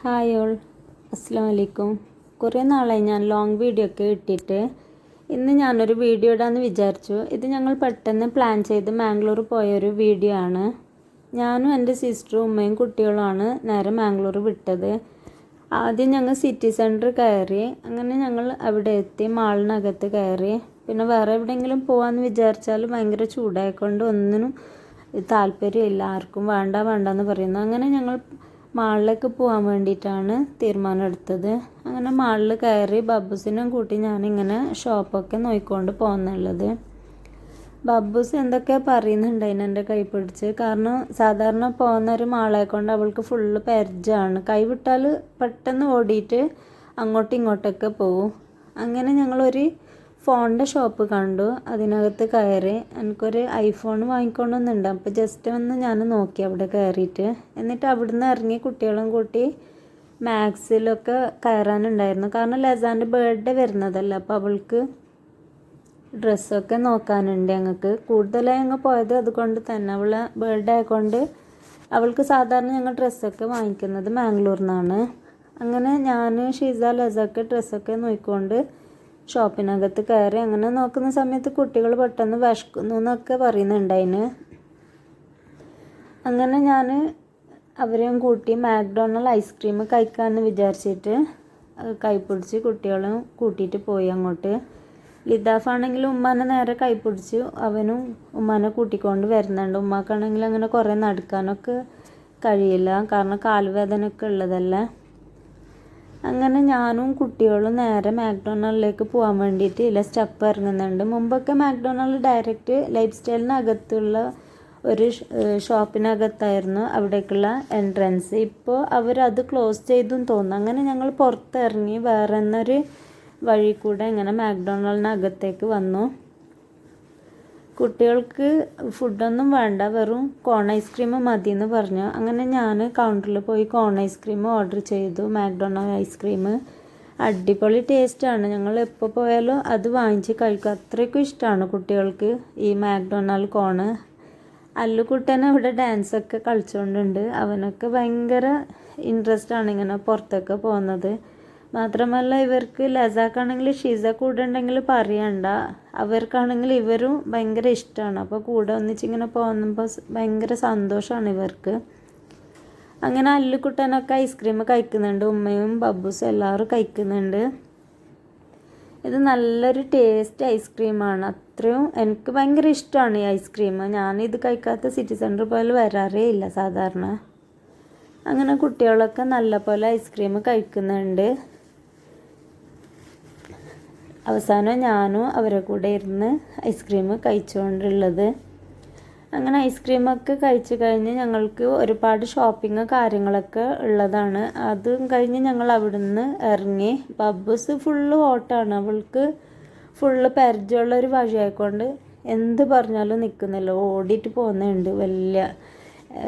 Hi all, അസ്സാം വലൈക്കും. കുറേ നാളായി ഞാൻ ലോങ് വീഡിയോ ഒക്കെ ഇട്ടിട്ട്. ഇന്ന് ഞാനൊരു വീഡിയോ ഇടാമെന്ന് വിചാരിച്ചു. ഇത് ഞങ്ങൾ പെട്ടെന്ന് പ്ലാൻ ചെയ്ത് മാംഗ്ലൂർ പോയൊരു വീഡിയോ ആണ്. ഞാനും എൻ്റെ സിസ്റ്ററും ഉമ്മയും കുട്ടികളുമാണ് നേരെ മാംഗ്ലൂർ വിട്ടത്. ആദ്യം ഞങ്ങൾ സിറ്റി സെൻറ്റർ കയറി. അങ്ങനെ ഞങ്ങൾ അവിടെ എത്തി, മാളിനകത്ത് കയറി. പിന്നെ വേറെ എവിടെയെങ്കിലും പോകാമെന്ന് വിചാരിച്ചാൽ ഭയങ്കര ചൂടായിക്കൊണ്ട് ഒന്നിനും താല്പര്യമില്ല, ആർക്കും വേണ്ടെന്ന് പറയുന്നു. അങ്ങനെ ഞങ്ങൾ മാളിലേക്ക് പോകാൻ വേണ്ടിയിട്ടാണ് തീരുമാനം എടുത്തത്. അങ്ങനെ മാളിൽ കയറി ബബ്ബൂസിനും കൂട്ടി ഞാനിങ്ങനെ ഷോപ്പൊക്കെ നോക്കിക്കൊണ്ട് പോകുന്നുള്ളത്. ബബ്ബൂസ് എന്തൊക്കെ പറയുന്നുണ്ടായിരുന്നു എൻ്റെ കൈ പിടിച്ച്. കാരണം സാധാരണ പോകുന്ന ഒരു മാളായിക്കൊണ്ട് അവൾക്ക് ഫുള്ള് പരിചയമാണ്. കൈ വിട്ടാൽ പെട്ടെന്ന് ഓടിയിട്ട് അങ്ങോട്ടും ഇങ്ങോട്ടൊക്കെ പോവും. അങ്ങനെ ഞങ്ങളൊരു ഫോണിൻ്റെ ഷോപ്പ് കണ്ടു, അതിനകത്ത് കയറി. എനിക്കൊരു ഐഫോൺ വാങ്ങിക്കൊണ്ടൊന്നുണ്ട്. അപ്പോൾ ജസ്റ്റ് ഒന്ന് ഞാൻ നോക്കി അവിടെ കയറിയിട്ട്. എന്നിട്ട് അവിടുന്ന് ഇറങ്ങി കുട്ടികളും കൂട്ടി മാക്സിലൊക്കെ കയറാനുണ്ടായിരുന്നു. കാരണം ലസാൻ്റെ ബർത്ത്ഡേ വരുന്നതല്ല, അപ്പോൾ അവൾക്ക് ഡ്രസ്സൊക്കെ നോക്കാനുണ്ട്. ഞങ്ങൾക്ക് കൂടുതലായി ഞങ്ങൾ പോയത് അതുകൊണ്ട് തന്നെ. അവളെ ബർത്ത്ഡേ ആയതുകൊണ്ട് അവൾക്ക് സാധാരണ ഞങ്ങൾ ഡ്രസ്സൊക്കെ വാങ്ങിക്കുന്നത് മാംഗ്ലൂരിൽ നിന്നാണ്. അങ്ങനെ ഞാൻ ഷീസ ലസൊക്കെ ഡ്രസ്സൊക്കെ നോക്കിക്കൊണ്ട് ഷോപ്പിനകത്ത് കയറി. അങ്ങനെ നോക്കുന്ന സമയത്ത് കുട്ടികൾ പെട്ടെന്ന് വിശക്കുന്നു എന്നൊക്കെ പറയുന്നുണ്ടായിന്. അങ്ങനെ ഞാൻ അവരെയും കൂട്ടി മാക്ഡൊണാൾഡ് ഐസ്ക്രീം കഴിക്കാമെന്ന് വിചാരിച്ചിട്ട് കൈപ്പിടിച്ച് കുട്ടികളും കൂട്ടിയിട്ട് പോയി അങ്ങോട്ട്. ലിദാഫാണെങ്കിലും ഉമ്മാനെ നേരെ കൈപ്പിടിച്ച് അവനും ഉമ്മാനെ കൂട്ടിക്കൊണ്ട് വരുന്നുണ്ട്. ഉമ്മാക്കാണെങ്കിൽ അങ്ങനെ കുറേ നടക്കാനൊക്കെ കഴിയില്ല, കാരണം കാലുവേദനയൊക്കെ ഉള്ളതല്ലേ. അങ്ങനെ ഞാനും കുട്ടികളും നേരെ മാക്ഡൊണാൾഡിലേക്ക് പോകാൻ വേണ്ടിയിട്ട് സ്റ്റെപ്പ് ഇറങ്ങുന്നുണ്ട്. മുമ്പൊക്കെ മാക്ഡൊണാൾഡ് ഡയറക്റ്റ് ലൈഫ് സ്റ്റൈലിനകത്തുള്ള ഒരു ഷോപ്പിനകത്തായിരുന്നു അവിടേക്കുള്ള എൻട്രൻസ്. ഇപ്പോൾ അവരത് ക്ലോസ് ചെയ്തും തോന്നുന്നു. അങ്ങനെ ഞങ്ങൾ പുറത്തിറങ്ങി വേറെ എന്നൊരു വഴി കൂടെ ഇങ്ങനെ മാക്ഡൊണാൾഡിനകത്തേക്ക് വന്നു. കുട്ടികൾക്ക് ഫുഡൊന്നും വേണ്ട, വെറും കോൺ ഐസ്ക്രീം മതി എന്ന് പറഞ്ഞു. അങ്ങനെ ഞാൻ കൗണ്ടറിൽ പോയി കോൺ ഐസ്ക്രീം ഓർഡർ ചെയ്തു. മാക്ഡൊണാൾഡ് ഐസ്ക്രീം അടിപൊളി ടേസ്റ്റാണ്. ഞങ്ങൾ എപ്പോൾ പോയാലും അത് വാങ്ങിച്ച് കഴിക്കും. അത്രയ്ക്കും ഇഷ്ടമാണ് കുട്ടികൾക്ക് ഈ മാക്ഡൊണാൾഡ് കോണ്. അല്ലുകുട്ടനെ ഇവിടെ ഡാൻസൊക്കെ കളിച്ചുകൊണ്ടുണ്ട്. അവനൊക്കെ ഭയങ്കര ഇൻട്രസ്റ്റാണ് ഇങ്ങനെ പുറത്തൊക്കെ പോകുന്നത്. മാത്രമല്ല ഇവർക്ക് ലസാക്കാണെങ്കിൽ ഷീസ കൂടെ ഉണ്ടെങ്കിൽ പറയണ്ട, അവർക്കാണെങ്കിൽ ഇവരും ഭയങ്കര ഇഷ്ടമാണ്. അപ്പോൾ കൂടെ ഒന്നിച്ചിങ്ങനെ പോകുമ്പോൾ ഭയങ്കര സന്തോഷമാണ് ഇവർക്ക്. അങ്ങനെ അല്ലുകുട്ടനൊക്കെ ഐസ്ക്രീം കഴിക്കുന്നുണ്ട്, ഉമ്മയും ബബ്ബൂസും എല്ലാവരും കഴിക്കുന്നുണ്ട്. ഇത് നല്ലൊരു ടേസ്റ്റ് ഐസ്ക്രീമാണ്. അത്രയും എനിക്ക് ഭയങ്കര ഇഷ്ടമാണ് ഈ ഐസ്ക്രീം. ഞാനിത് കഴിക്കാത്ത സിറ്റി സെൻറ്റർ പോലെ വരാറേ ഇല്ല സാധാരണ. അങ്ങനെ കുട്ടികളൊക്കെ നല്ല പോലെ ഐസ്ക്രീം കഴിക്കുന്നുണ്ട്. അവസാനം ഞാനും അവരെ കൂടെ ഇരുന്ന് ഐസ്ക്രീം കഴിച്ചുകൊണ്ടുള്ളത്. അങ്ങനെ ഐസ്ക്രീമൊക്കെ കഴിച്ച് കഴിഞ്ഞ് ഞങ്ങൾക്ക് ഒരുപാട് ഷോപ്പിംഗ് കാര്യങ്ങളൊക്കെ ഉള്ളതാണ്. അതും കഴിഞ്ഞ് ഞങ്ങൾ അവിടുന്ന് ഇറങ്ങി. ബബ്ബൂസ് ഫുള്ള് ഓട്ടമാണ്. അവൾക്ക് ഫുള്ള് പരിചയമുള്ളൊരു വഴിയായിക്കൊണ്ട് എന്ത് പറഞ്ഞാലും നിൽക്കുന്നില്ല, ഓടിയിട്ട് പോകുന്നുണ്ട് വലിയ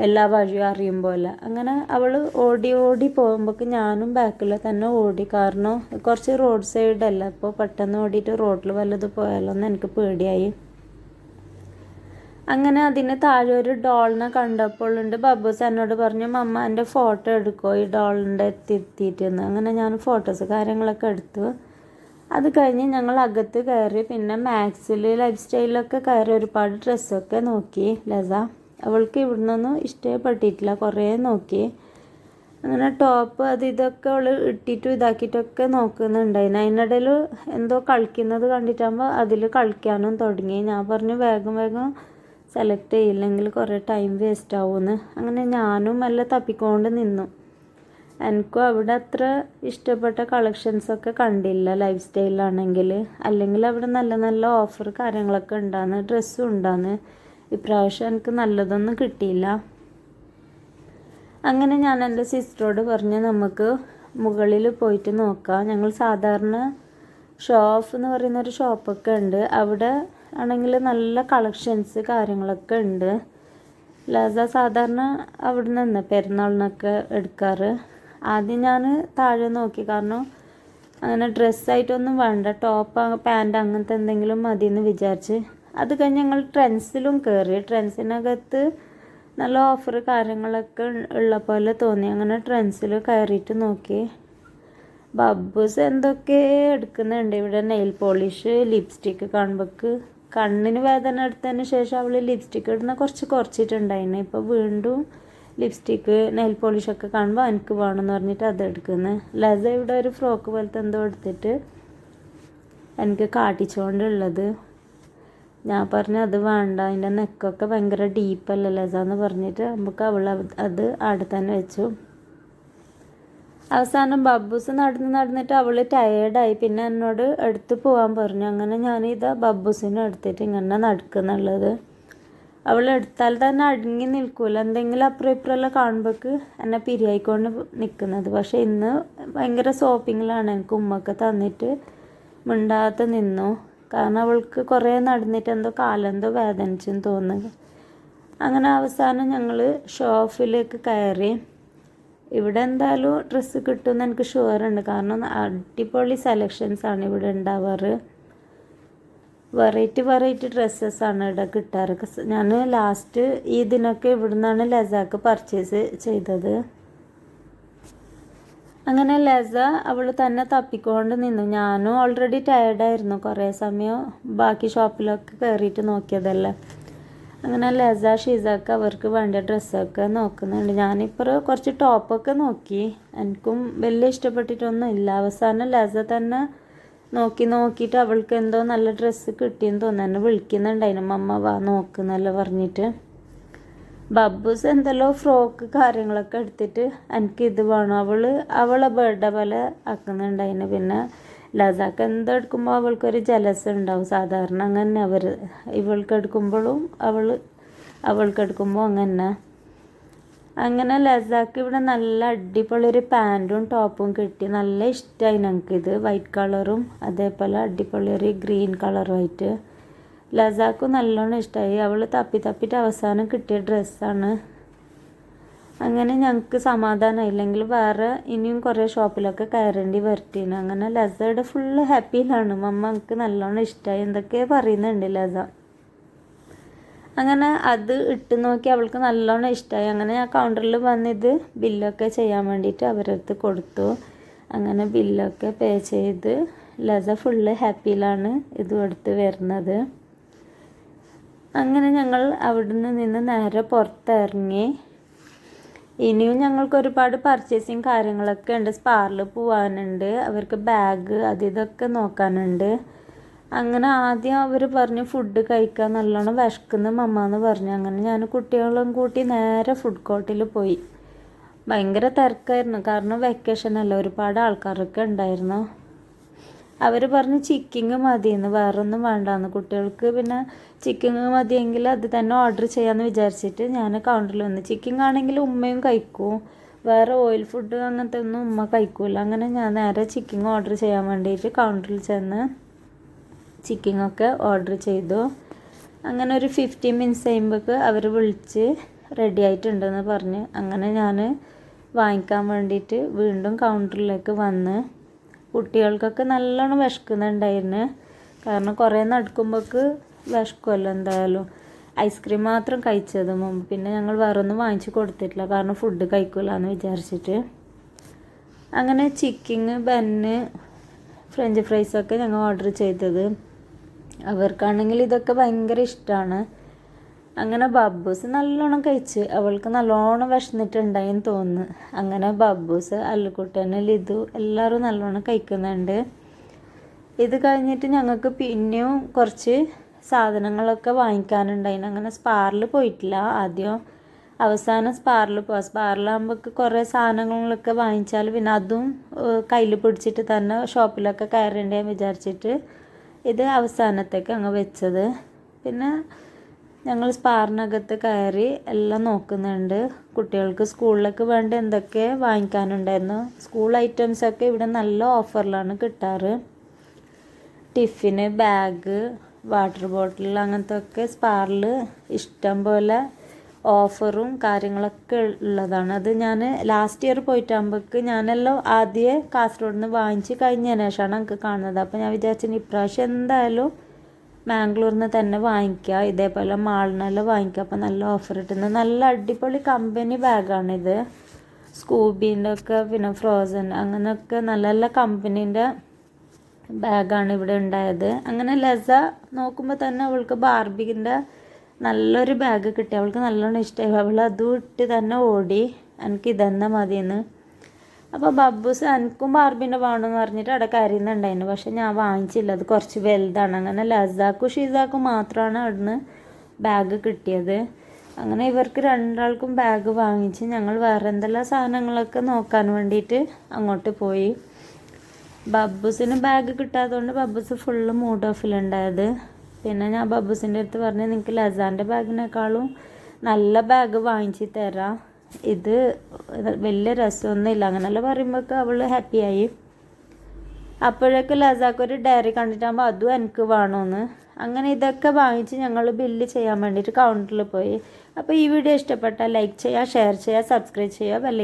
എല്ലാ വഴിയും അറിയും പോലെ. അങ്ങനെ അവൾ ഓടി പോകുമ്പോൾ ഞാനും ബാക്കിൽ തന്നെ ഓടി. കാരണം കുറച്ച് റോഡ് സൈഡല്ല, അപ്പോൾ പെട്ടെന്ന് ഓടിയിട്ട് റോഡിൽ വല്ലത് പോയാലോ എന്ന് എനിക്ക് പേടിയായി. അങ്ങനെ അതിന് താഴെ ഒരു ഡോളിനെ കണ്ടപ്പോഴുണ്ട് ബബ്ബൂസ് എന്നോട് പറഞ്ഞു, മമ്മ എൻ്റെ ഫോട്ടോ എടുക്കോ ഈ ഡോളിൻ്റെ എത്തിയിട്ടെന്ന്. അങ്ങനെ ഞാൻ ഫോട്ടോസ് കാര്യങ്ങളൊക്കെ എടുത്തു. അത് കഴിഞ്ഞ് ഞങ്ങൾ അകത്ത് കയറി. പിന്നെ മാക്സിൽ ലൈഫ് സ്റ്റൈലിലൊക്കെ കയറി ഒരുപാട് ഡ്രസ്സൊക്കെ നോക്കി ലസ. അവൾക്ക് ഇവിടുന്നൊന്നും ഇഷ്ടപ്പെട്ടിട്ടില്ല, കുറേ നോക്കി. അങ്ങനെ ടോപ്പ് അത് ഇതൊക്കെ അവൾ ഇട്ടിട്ടും ഇതാക്കിയിട്ടൊക്കെ നോക്കുന്നുണ്ടായിരുന്നു. അതിനിടയിൽ എന്തോ കളിക്കുന്നത് കണ്ടിട്ടാകുമ്പോൾ അതിൽ കളിക്കാനും തുടങ്ങി. ഞാൻ പറഞ്ഞു വേഗം സെലക്ട് ചെയ്യില്ലെങ്കിൽ കുറേ ടൈം വേസ്റ്റ് ആവുമെന്ന്. അങ്ങനെ ഞാനും എല്ലാം തപ്പിക്കൊണ്ട് നിന്നു. എനിക്കും അവിടെ അത്ര ഇഷ്ടപ്പെട്ട കളക്ഷൻസൊക്കെ കണ്ടില്ല ലൈഫ് സ്റ്റൈലാണെങ്കിൽ. അല്ലെങ്കിൽ അവിടെ നല്ല നല്ല ഓഫർ കാര്യങ്ങളൊക്കെ ഉണ്ടാകുന്നു, ഡ്രസ്സും ഉണ്ടാകുന്നു. ഇപ്രാവശ്യം എനിക്ക് നല്ലതൊന്നും കിട്ടിയില്ല. അങ്ങനെ ഞാൻ എൻ്റെ സിസ്റ്ററോട് പറഞ്ഞു നമുക്ക് മുകളിൽ പോയിട്ട് നോക്കാം. ഞങ്ങൾ സാധാരണ ഷോഫ് എന്ന് പറയുന്നൊരു ഷോപ്പൊക്കെ ഉണ്ട്, അവിടെ ആണെങ്കിൽ നല്ല കളക്ഷൻസ് കാര്യങ്ങളൊക്കെ ഉണ്ട്. ലസ സാധാരണ അവിടെ നിന്ന് പെരുന്നാളിനൊക്കെ എടുക്കാറ്. ആദ്യം ഞാൻ താഴെ നോക്കി, കാരണം അങ്ങനെ ഡ്രസ്സായിട്ടൊന്നും വേണ്ട, ടോപ്പ് പാൻറ്റ് അങ്ങനത്തെ എന്തെങ്കിലും മതി എന്ന് വിചാരിച്ച്. അത് കഴിഞ്ഞ് ഞങ്ങൾ ട്രെൻഡ്സിലും കയറി. ട്രെൻഡ്സിനകത്ത് നല്ല ഓഫർ കാര്യങ്ങളൊക്കെ ഉള്ള പോലെ തോന്നി. അങ്ങനെ ട്രെൻഡ്സിൽ കയറിയിട്ട് നോക്കി. ബബ്ബൂസ് എന്തൊക്കെ എടുക്കുന്നുണ്ട് ഇവിടെ. നെയിൽ പോളിഷ്, ലിപ്സ്റ്റിക്ക് കാണുമ്പോൾക്ക് കണ്ണിന് വേദന എടുത്തതിന് ശേഷം അവൾ ലിപ്സ്റ്റിക്ക് ഇടുന്ന കുറച്ചിട്ടുണ്ടായിരുന്നു. ഇപ്പോൾ വീണ്ടും ലിപ്സ്റ്റിക്ക്, നെയിൽ പോളിഷൊക്കെ കാണുമ്പോൾ എനിക്ക് വേണമെന്ന് പറഞ്ഞിട്ട് അത് എടുക്കുന്നത്. ലസ ഇവിടെ ഒരു ഫ്രോക്ക് പോലത്തെ എന്തോ എടുത്തിട്ട് എനിക്ക് കാട്ടിച്ചുകൊണ്ടുള്ളത്. ഞാൻ പറഞ്ഞു അത് വേണ്ട, അതിൻ്റെ നെക്കൊക്കെ ഭയങ്കര ഡീപ്പല്ലേ ലസ എന്ന് പറഞ്ഞിട്ട് നമുക്ക് അവൾ അത് അവിടെ തന്നെ വെച്ചു. അവസാനം ബബ്ബൂസ് നടന്നിട്ട് അവൾ ടയേർഡായി. പിന്നെ എന്നോട് എടുത്ത് പോകാൻ പറഞ്ഞു. അങ്ങനെ ഞാനിതാ ബബ്ബൂസിനെ എടുത്തിട്ട് ഇങ്ങനെ നടക്കുന്നുള്ളത്. അവൾ എടുത്താൽ തന്നെ അടങ്ങി നിൽക്കൂല. എന്തെങ്കിലും അപ്പുറം ഇപ്പുറമെല്ലാം കാണുമ്പോൾക്ക് എന്നെ പിരിയായിക്കൊണ്ട് നിൽക്കുന്നത്. പക്ഷേ ഇന്ന് ഭയങ്കര സോപ്പിങ്ങിലാണ്. എനിക്ക് ഉമ്മൊക്കെ തന്നിട്ട് മിണ്ടാതെ നിന്നു. കാരണം അവൾക്ക് കുറേ നടന്നിട്ട് എന്തോ കാലെന്തോ വേദനിച്ചെന്ന് തോന്നുന്നു. അങ്ങനെ അവസാനം ഞങ്ങൾ ഷോപ്പിലേക്ക് കയറി. ഇവിടെ എന്തായാലും ഡ്രസ്സ് കിട്ടുമെന്ന് എനിക്ക് ഷുവറുണ്ട്. കാരണം അടിപൊളി സെലക്ഷൻസാണ് ഇവിടെ ഉണ്ടാവാറ്. വെറൈറ്റി ഡ്രസ്സസ്സാണ് ഇവിടെ കിട്ടാറ്. ഞാൻ ലാസ്റ്റ് ഈ ഇതിനൊക്കെ ഇവിടെ നിന്നാണ് ലസാക്ക് പർച്ചേസ് ചെയ്തത്. അങ്ങനെ ലസ അവൾ തന്നെ തപ്പിക്കൊണ്ട് നിന്നു. ഞാനും ഓൾറെഡി ടയേർഡായിരുന്നു. കുറേ സമയം ബാക്കി ഷോപ്പിലൊക്കെ കയറിയിട്ട് നോക്കിയതല്ലേ. അങ്ങനെ ലസ, ഷീസൊക്കെ അവർക്ക് വേണ്ട ഡ്രസ്സൊക്കെ നോക്കുന്നുണ്ട്. ഞാനിപ്പോൾ കുറച്ച് ടോപ്പൊക്കെ നോക്കി. എനിക്കും വലിയ ഇഷ്ടപ്പെട്ടിട്ടൊന്നും ഇല്ല. അവസാനം ലസ തന്നെ നോക്കിയിട്ട് അവൾക്ക് എന്തോ നല്ല ഡ്രസ്സ് കിട്ടിയെന്ന് തോന്നുന്നു. എന്നെ വിളിക്കുന്നുണ്ടായിരുന്നു, മമ്മ വാ നോക്കുന്നല്ലോ പറഞ്ഞിട്ട്. ബബ്ബൂസ് എന്തെല്ലോ ഫ്രോക്ക് കാര്യങ്ങളൊക്കെ എടുത്തിട്ട് എനിക്കിത് വേണം, അവളെ ബർത്ത്ഡേ പോലെ ആക്കുന്നുണ്ടായിരുന്നു. പിന്നെ ലസാക്ക് എന്തെടുക്കുമ്പോൾ അവൾക്കൊരു ജലസ് ഉണ്ടാവും. സാധാരണ അങ്ങനെ ഇവൾക്ക് എടുക്കുമ്പോഴും അവൾക്ക് എടുക്കുമ്പോൾ അങ്ങനെ ലസാക്ക് ഇവിടെ നല്ല അടിപൊളി ഒരു പാൻറ്റും ടോപ്പും കിട്ടി. നല്ല ഇഷ്ടമായി ഞങ്ങൾക്കിത്. വൈറ്റ് കളറും അതേപോലെ അടിപൊളി ഒരു ഗ്രീൻ കളറുമായിട്ട് ലസാക്കും നല്ലോണം ഇഷ്ടമായി. അവൾ തപ്പിയിട്ട് അവസാനം കിട്ടിയ ഡ്രസ്സാണ്. അങ്ങനെ ഞങ്ങൾക്ക് സമാധാനമായി. ഇല്ലെങ്കിൽ വേറെ ഇനിയും കുറേ ഷോപ്പിലൊക്കെ കയറേണ്ടി വരട്ടീന്. അങ്ങനെ ലസയുടെ ഫുള്ള് ഹാപ്പിയിലാണ്. മമ്മ എനിക്ക് നല്ലോണം ഇഷ്ടമായി എന്തൊക്കെ പറയുന്നുണ്ട് ലസ. അങ്ങനെ അത് ഇട്ട് നോക്കി അവൾക്ക് നല്ലോണം ഇഷ്ടമായി. അങ്ങനെ ഞാൻ കൗണ്ടറിൽ വന്നിത് ബില്ലൊക്കെ ചെയ്യാൻ വേണ്ടിയിട്ട് അവരടുത്ത് കൊടുത്തു. അങ്ങനെ ബില്ലൊക്കെ പേ ചെയ്ത് ലസ ഫുള്ള് ഹാപ്പിയിലാണ് ഇതും എടുത്ത് വരുന്നത്. അങ്ങനെ ഞങ്ങൾ അവിടുന്ന് നിന്ന് നേരെ പുറത്തിറങ്ങി. ഇനിയും ഞങ്ങൾക്ക് ഒരുപാട് പർച്ചേസിങ് കാര്യങ്ങളൊക്കെ ഉണ്ട്. സ്പാറിൽ പോകാനുണ്ട്, അവർക്ക് ബാഗ് ഇതൊക്കെ നോക്കാനുണ്ട്. അങ്ങനെ ആദ്യം അവർ പറഞ്ഞു ഫുഡ് കഴിക്കാൻ നല്ലോണം വിശക്കുന്നു മമ്മ എന്ന് പറഞ്ഞു. അങ്ങനെ ഞാൻ കുട്ടികളും കൂട്ടി നേരെ ഫുഡ് കോർട്ടിൽ പോയി. ഭയങ്കര തിരക്കായിരുന്നു. കാരണം വെക്കേഷനല്ല, ഒരുപാട് ആൾക്കാരൊക്കെ ഉണ്ടായിരുന്നു. അവർ പറഞ്ഞു ചിക്കിങ് മതിയെന്ന്, വേറൊന്നും വേണ്ടാന്ന്. കുട്ടികൾക്ക് പിന്നെ ചിക്കിങ് മതിയെങ്കിൽ അത് തന്നെ ഓർഡർ ചെയ്യാമെന്ന് വിചാരിച്ചിട്ട് ഞാൻ കൗണ്ടറിൽ വന്നു. ചിക്കിങ് ആണെങ്കിൽ ഉമ്മയും കഴിക്കും, വേറെ ഓയിൽ ഫുഡ് അങ്ങനത്തെ ഒന്നും ഉമ്മ കഴിക്കൂല. അങ്ങനെ ഞാൻ നേരെ ചിക്കിങ് ഓർഡർ ചെയ്യാൻ വേണ്ടിയിട്ട് കൗണ്ടറിൽ ചെന്ന് ചിക്കിങ്ങൊക്കെ ഓർഡർ ചെയ്തു. അങ്ങനെ ഒരു 15 മിനിറ്റ്സ് കഴിയുമ്പോഴേക്ക് അവർ വിളിച്ച് റെഡി ആയിട്ടുണ്ടെന്ന് പറഞ്ഞ്. അങ്ങനെ ഞാൻ വാങ്ങിക്കാൻ വേണ്ടിയിട്ട് വീണ്ടും കൗണ്ടറിലേക്ക് വന്ന്. കുട്ടികൾക്കൊക്കെ നല്ലോണം വിശക്കുന്നുണ്ടായിരുന്നു. കാരണം കുറേ നടക്കുമ്പോഴേക്ക് വിശക്കുമല്ലോ എന്തായാലും. ഐസ്ക്രീം മാത്രം കഴിച്ചത് മുമ്പ്. പിന്നെ ഞങ്ങൾ വേറെ ഒന്നും വാങ്ങിച്ച് കൊടുത്തിട്ടില്ല, കാരണം ഫുഡ് കഴിക്കില്ല എന്ന് വിചാരിച്ചിട്ട്. അങ്ങനെ ചിക്കിങ്, ബന്ന്, ഫ്രഞ്ച് ഫ്രൈസൊക്കെ ഞങ്ങൾ ഓർഡർ ചെയ്തത്. അവർക്കാണെങ്കിൽ ഇതൊക്കെ ഭയങ്കര ഇഷ്ടമാണ്. അങ്ങനെ ബബ്ബൂസ് നല്ലോണം കഴിച്ച്. അവൾക്ക് നല്ലോണം വിശന്നിട്ടുണ്ടായെന്ന് തോന്നുന്നു. അങ്ങനെ ബബ്ബൂസ്, അല്ലുക്കുട്ടന്, ലിതു എല്ലാവരും നല്ലോണം കഴിക്കുന്നുണ്ട്. ഇത് കഴിഞ്ഞിട്ട് ഞങ്ങൾക്ക് പിന്നെയും കുറച്ച് സാധനങ്ങളൊക്കെ വാങ്ങിക്കാനുണ്ടായിരുന്നു. അങ്ങനെ സ്പാറിൽ പോയിട്ടില്ല. ആദ്യം അവസാനം സ്പാറിൽ പോവാം. സ്പാറിലാകുമ്പോൾ കുറേ സാധനങ്ങളൊക്കെ വാങ്ങിച്ചാൽ പിന്നെ അതും കയ്യിൽ പിടിച്ചിട്ട് തന്നെ ഷോപ്പിലൊക്കെ കയറേണ്ടതെന്ന് വിചാരിച്ചിട്ട് ഇത് അവസാനത്തേക്ക് അങ്ങ് വെച്ചത്. പിന്നെ ഞങ്ങൾ സ്പാറിനകത്ത് കയറി എല്ലാം നോക്കുന്നുണ്ട്. കുട്ടികൾക്ക് സ്കൂളിലേക്ക് വേണ്ട എന്തൊക്കെ വാങ്ങിക്കാനുണ്ടായിരുന്നു. സ്കൂൾ ഐറ്റംസൊക്കെ ഇവിടെ നല്ല ഓഫറിലാണ് കിട്ടാറ്. ടിഫിന്, ബാഗ്, വാട്ടർ ബോട്ടിൽ അങ്ങനത്തെ ഒക്കെ സ്പാറിൽ ഇഷ്ടം പോലെ ഓഫറും കാര്യങ്ങളൊക്കെ ഉള്ളതാണ്. അത് ഞാൻ ലാസ്റ്റ് ഇയർ പോയിട്ടാകുമ്പോഴേക്ക് ഞാനെല്ലാം ആദ്യമേ കാസർഗോഡ് നിന്ന് വാങ്ങിച്ച് കഴിഞ്ഞതിന് ശേഷമാണ് എനിക്ക് കാണുന്നത്. അപ്പോൾ ഞാൻ വിചാരിച്ചു ഇപ്രാവശ്യം എന്തായാലും മാംഗ്ലൂരിൽ നിന്ന് തന്നെ വാങ്ങിക്കുക. ഇതേപോലെ മാളിനെല്ലാം വാങ്ങിക്കുക. അപ്പോൾ നല്ല ഓഫർ കിട്ടുന്നത്. നല്ല അടിപൊളി കമ്പനി ബാഗാണിത്. സ്കൂബീൻ്റെ ഒക്കെ പിന്നെ ഫ്രോസൺ അങ്ങനെയൊക്കെ നല്ല നല്ല കമ്പനീൻ്റെ ബാഗാണ് ഇവിടെ ഉണ്ടായത്. അങ്ങനെ ലസ നോക്കുമ്പോൾ തന്നെ അവൾക്ക് ബാർബിൻ്റെ നല്ലൊരു ബാഗ് കിട്ടി. അവൾക്ക് നല്ലോണം ഇഷ്ടമായി. അവൾ അതും ഇട്ട് തന്നെ ഓടി, എനിക്ക് ഇതെന്നെ മതിയെന്ന്. അപ്പോൾ ബബ്ബൂസ് എനിക്കും ബാർബിൻ്റെ വേണമെന്ന് പറഞ്ഞിട്ട് അവിടെ കരയുന്നുണ്ടായിരുന്നു. പക്ഷെ ഞാൻ വാങ്ങിച്ചില്ല, അത് കുറച്ച് വലുതാണ്. അങ്ങനെ ലസാക്കും ഷീസാക്കും മാത്രമാണ് അവിടുന്ന് ബാഗ് കിട്ടിയത്. അങ്ങനെ ഇവർക്ക് രണ്ടാൾക്കും ബാഗ് വാങ്ങിച്ച് ഞങ്ങൾ വേറെ എന്തെല്ലാം സാധനങ്ങളൊക്കെ നോക്കാൻ വേണ്ടിയിട്ട് അങ്ങോട്ട് പോയി. ബബ്ബൂസിന് ബാഗ് കിട്ടാത്തതുകൊണ്ട് ബബ്ബൂസ് ഫുള്ള് മൂഡ് ഓഫിലുണ്ടായത്. പിന്നെ ഞാൻ ബബ്ബൂസിൻ്റെ അടുത്ത് പറഞ്ഞു, നിങ്ങൾക്ക് ലസാൻ്റെ ബാഗിനേക്കാളും നല്ല ബാഗ് വാങ്ങിച്ച് തരാം, ഇത് വലിയ രസമൊന്നുമില്ല അങ്ങനെല്ലാം പറയുമ്പോഴൊക്കെ അവൾ ഹാപ്പിയായി. അപ്പോഴേക്ക് ലസാക്കൊരു ഡയറി കണ്ടിട്ടാകുമ്പോൾ അതും എനിക്ക് വേണമെന്ന്. അങ്ങനെ ഇതൊക്കെ വാങ്ങിച്ച് ഞങ്ങൾ ബില്ല് ചെയ്യാൻ വേണ്ടിയിട്ട് കൗണ്ടറിൽ പോയി. അപ്പോൾ ഈ വീഡിയോ ഇഷ്ടപ്പെട്ടാൽ ലൈക്ക് ചെയ്യുക, ഷെയർ ചെയ്യുക, സബ്സ്ക്രൈബ് ചെയ്യുക, ബെല്ലൈക്കൺ